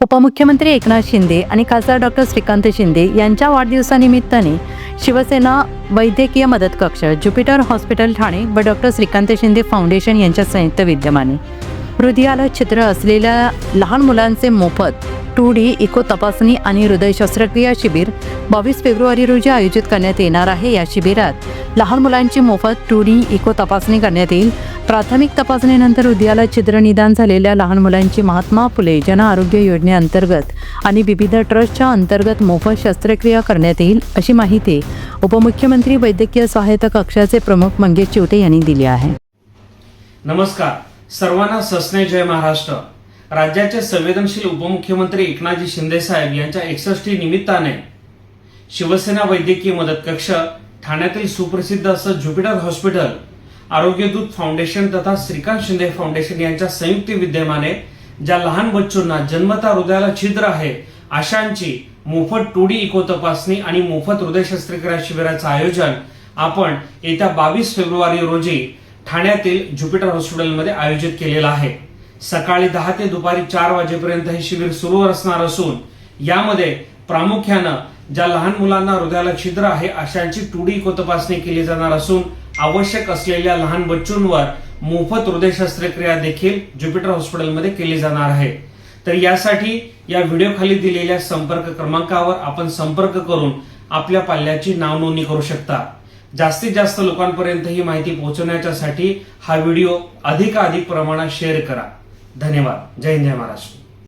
उपमुख्यमंत्री एकनाथ शिंदे आणि खासदार डॉक्टर श्रीकांत शिंदे यांच्या वाढदिवसानिमित्ताने शिवसेना वैद्यकीय मदत कक्ष, ज्युपिटर हॉस्पिटल ठाणे व डॉक्टर श्रीकांत शिंदे फाउंडेशन यांच्या संयुक्त विद्यमाने हृदयाला छिद्र असलेल्या लहान मुलांचे मोफत 2D इको तपासणी आणि हृदय शस्त्रक्रिया शिबिर 22 फेब्रुवारी रोजी आयोजित करण्यात येणार आहे। या शिबिरात लहान मुलांची मोफत 2D इको तपासणी करण्यात येईल। प्राथमिक तपासणीनंतर हृदयाला छिद्र निदान झालेल्या लहान मुलांची महात्मा फुले जन आरोग्य योजनेअंतर्गत आणि विविध ट्रस्टच्या अंतर्गत मोफत शस्त्रक्रिया करण्यात येईल, अशी माहिती उपमुख्यमंत्री वैद्यकीय सहायता कक्षाचे प्रमुख मंगेश चिवटे यांनी दिली आहे। नमस्कार, सर्वांना सस्ने जय महाराष्ट्र। राज्याचे संवेदनशील उपमुख्यमंत्री एकनाथजी शिंदे साहेब यांच्या 61 निमित्ताने शिवसेना वैद्यकीय मदत कक्ष, ठाण्यातील सुप्रसिद्ध असं ज्युपिटर हॉस्पिटल, आरोग्यदूत फाउंडेशन तथा श्रीकांत शिंदे फाउंडेशन यांच्या संयुक्त विद्यमाने ज्या लहान बच्चूंना जन्मता हृदयाला छिद्र आहे अशांची मोफत 2D इको तपासणी आणि मोफत हृदय शस्त्रक्रिया शिबिराचं आयोजन आपण येत्या 22 फेब्रुवारी रोजी ठाण्यातील ज्युपिटर हॉस्पिटलमध्ये आयोजित केलेलं आहे। सकाळी 10 ते दुपारी 4 वाजेपर्यंत हे शिबिर सुरू असणार असून यामध्ये प्रामुख्याने ज्या लहान मुलांना हृदयाला छिद्र आहे अशांची 2D इको तपासणी केली जाणार असून आवश्यक असलेल्या लहान बच्चूंवर मोफत हृदय शस्त्रक्रिया देखील ज्युपिटर हॉस्पिटलमध्ये केली जाणार आहे। तर यासाठी या व्हिडिओ खाली दिलेल्या संपर्क क्रमांकावर आपण संपर्क करून आपल्या पाल्याची नाव नोंदणी करू शकता। जास्तीत जास्त लोकांपर्यंत ही माहिती पोहोचवण्यासाठी हा व्हिडिओ अधिकाधिक प्रमाणात शेअर करा। धन्यवाद। जय हिंद, जय महाराष्ट्र।